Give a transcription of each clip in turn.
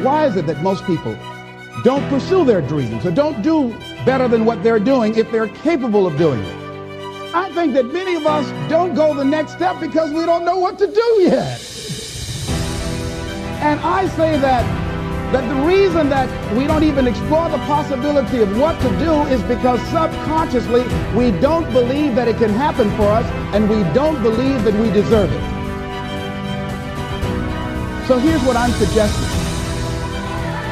Why is it that most people don't pursue their dreams or don't do better than what they're doing if they're capable of doing it? I think that many of us don't go the next step because we don't know what to do yet. And I say that the reason that we don't even explore the possibility of what to do is because subconsciously we don't believe that it can happen for us, and we don't believe that we deserve it. So here's what I'm suggesting.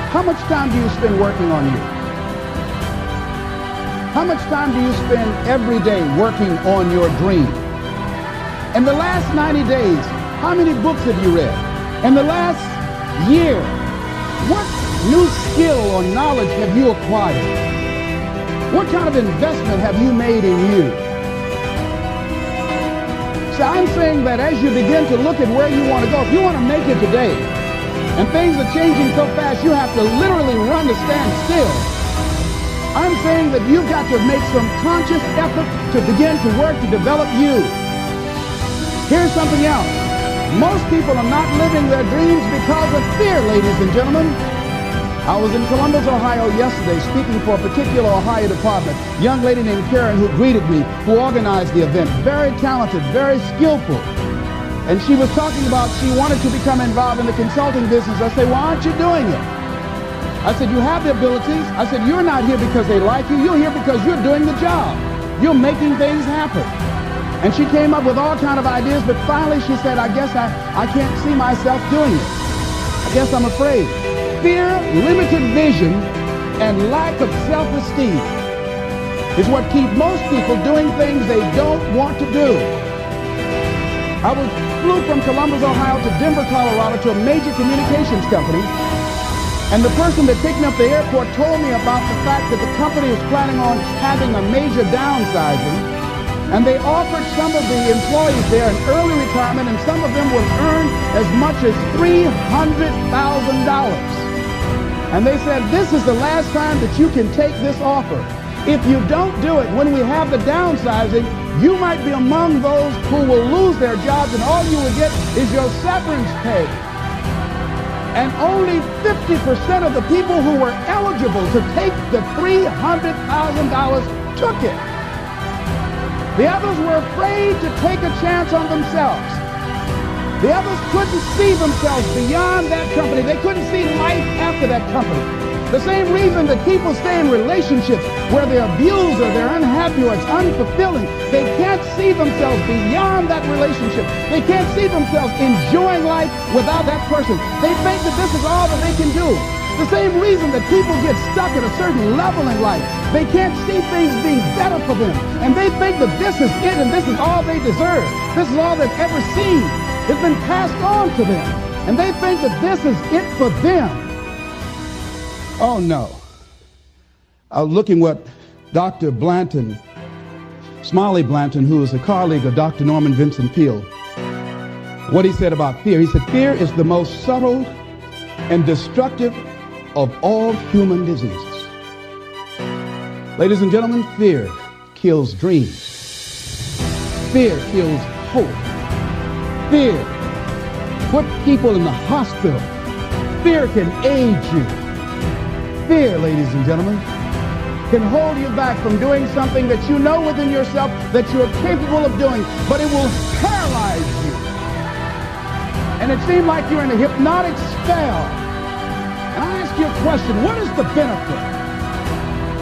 How much time do you spend working on you? How much time do you spend every day working on your dream? In the last 90 days, how many books have you read? In the last year, what new skill or knowledge have you acquired? What kind of investment have you made in you? So I'm saying that as you begin to look at where you want to go, if you want to make it today, and things are changing so fast you have to literally run to stand still, I'm saying that you've got to make some conscious effort to begin to work to develop you. Here's something else. Most people are not living their dreams because of fear, ladies and gentlemen. I was in Columbus, Ohio yesterday speaking for a particular Ohio department. A young lady named Karen who greeted me, who organized the event. Very talented, very skillful. And she was talking about she wanted to become involved in the consulting business. I said, why aren't you doing it? I said, you have the abilities. I said, you're not here because they like you. You're here because you're doing the job. You're making things happen. And she came up with all kinds of ideas, but finally she said, I guess I can't see myself doing it. I guess I'm afraid. Fear, limited vision, and lack of self-esteem is what keep most people doing things they don't want to do. I flew from Columbus, Ohio to Denver, Colorado to a major communications company. And the person that picked me up at the airport told me about the fact that the company was planning on having a major downsizing. And they offered some of the employees there an early retirement, and some of them would earn as much as $300,000. And they said, this is the last time that you can take this offer. If you don't do it, when we have the downsizing, you might be among those who will lose their jobs, and all you will get is your severance pay. And only 50% of the people who were eligible to take the $300,000 took it. The others were afraid to take a chance on themselves. The others couldn't see themselves beyond that company. They couldn't see life after that company. The same reason that people stay in relationships where they're abused or they're unhappy or it's unfulfilling. They can't see themselves beyond that relationship. They can't see themselves enjoying life without that person. They think that this is all that they can do. The same reason that people get stuck at a certain level in life. They can't see things being better for them. And they think that this is it and this is all they deserve. This is all they've ever seen. It's been passed on to them. And they think that this is it for them. Oh no. I was looking what Dr. Blanton, Smiley Blanton, who is a colleague of Dr. Norman Vincent Peale, what he said about fear. He said, fear is the most subtle and destructive of all human diseases. Ladies and gentlemen, fear kills dreams. Fear kills hope. Fear puts people in the hospital. Fear can age you. Fear, ladies and gentlemen, can hold you back from doing something that you know within yourself that you're capable of doing, but it will paralyze you. And it seems like you're in a hypnotic spell. And I ask you a question, what is the benefit?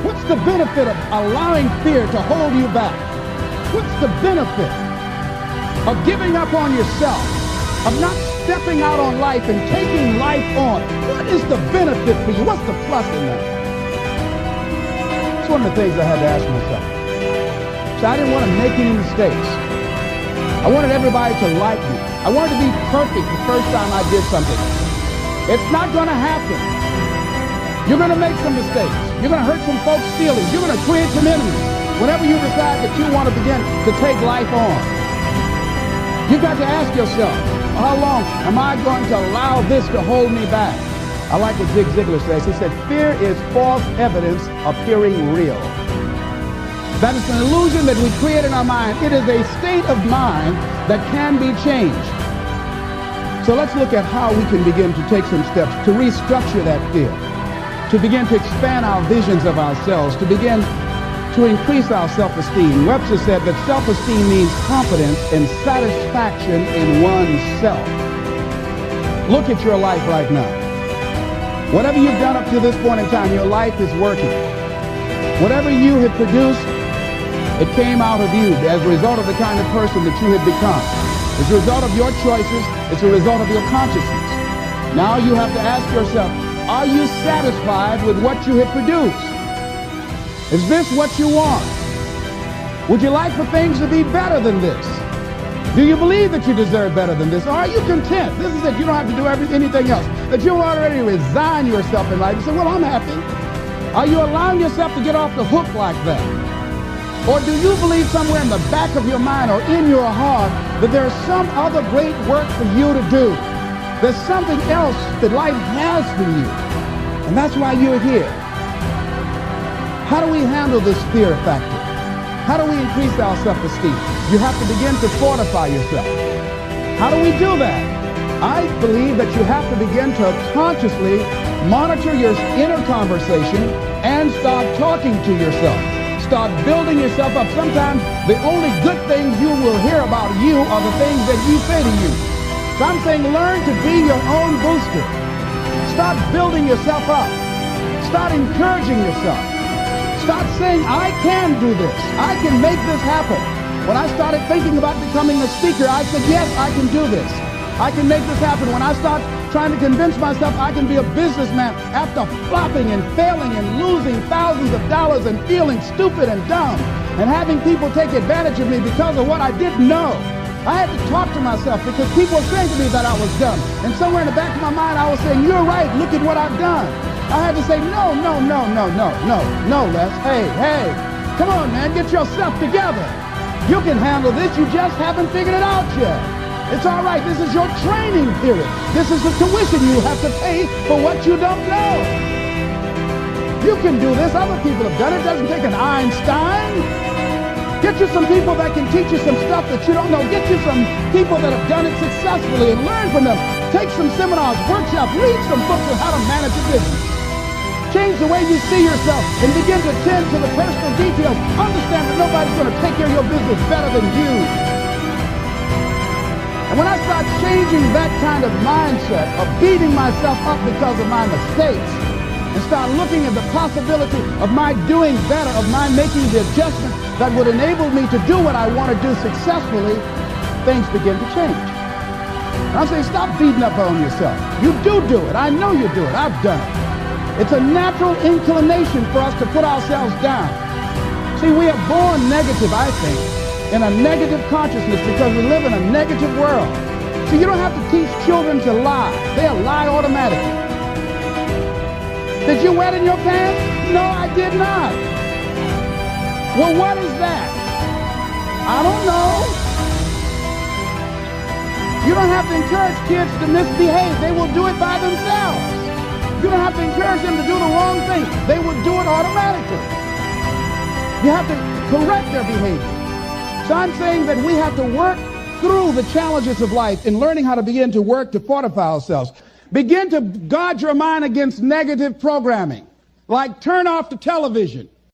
What's the benefit of allowing fear to hold you back? What's the benefit of giving up on yourself, of not stepping out on life and taking life on? What is the benefit for you? What's the plus in that? It's one of the things I had to ask myself. So I didn't want to make any mistakes. I wanted everybody to like me. I wanted to be perfect the first time I did something. It's not going to happen. You're going to make some mistakes. You're going to hurt some folks' feelings. You're going to create some enemies whenever you decide that you want to begin to take life on. You've got to ask yourself, how long am I going to allow this to hold me back? I like what Zig Ziglar says. He said, fear is false evidence appearing real. That is an illusion that we create in our mind. It is a state of mind that can be changed. So let's look at how we can begin to take some steps to restructure that fear, to begin to expand our visions of ourselves, to begin to increase our self-esteem. Webster said that self-esteem means confidence and satisfaction in oneself. Look at your life right now. Whatever you've done up to this point in time, your life is working. Whatever you have produced, it came out of you as a result of the kind of person that you have become. It's a result of your choices. It's a result of your consciousness. Now you have to ask yourself, are you satisfied with what you have produced? Is this what you want? Would you like for things to be better than this? Do you believe that you deserve better than this? Or are you content? This is it. You don't have to do anything else. That you already resign yourself in life. You say, well, I'm happy. Are you allowing yourself to get off the hook like that? Or do you believe somewhere in the back of your mind or in your heart that there's some other great work for you to do? There's something else that life has for you. And that's why you're here. How do we handle this fear factor? How do we increase our self-esteem? You have to begin to fortify yourself. How do we do that? I believe that you have to begin to consciously monitor your inner conversation and start talking to yourself. Start building yourself up. Sometimes the only good things you will hear about you are the things that you say to you. So I'm saying learn to be your own booster. Start building yourself up. Start encouraging yourself. Start saying, I can do this. I can make this happen. When I started thinking about becoming a speaker, I said, yes, I can do this. I can make this happen. When I start trying to convince myself I can be a businessman after flopping and failing and losing thousands of dollars and feeling stupid and dumb and having people take advantage of me because of what I didn't know, I had to talk to myself because people were saying to me that I was dumb. And somewhere in the back of my mind, I was saying, you're right, look at what I've done. I had to say, no, Les. Hey, come on, man, get yourself together. You can handle this. You just haven't figured it out yet. It's all right. This is your training period. This is the tuition you have to pay for what you don't know. You can do this. Other people have done it. It doesn't take an Einstein. Get you some people that can teach you some stuff that you don't know. Get you some people that have done it successfully and learn from them. Take some seminars, workshops, read some books on how to manage a business. Change the way you see yourself and begin to tend to the personal details. Understand that nobody's going to take care of your business better than you. And when I start changing that kind of mindset of beating myself up because of my mistakes and start looking at the possibility of my doing better, of my making the adjustment that would enable me to do what I want to do successfully, things begin to change. And I'm saying stop beating up on yourself. You do it. I know you do it. I've done it. It's a natural inclination for us to put ourselves down. See, we are born negative, I think, in a negative consciousness because we live in a negative world. See, you don't have to teach children to lie. They'll lie automatically. Did you wet in your pants? No, I did not. Well, what is that? I don't know. You don't have to encourage kids to misbehave. They will do it by themselves. You don't have to encourage them to do the wrong thing. They will do it automatically. You have to correct their behavior. So I'm saying that we have to work through the challenges of life in learning how to begin to work to fortify ourselves. Begin to guard your mind against negative programming. Like turn off the television.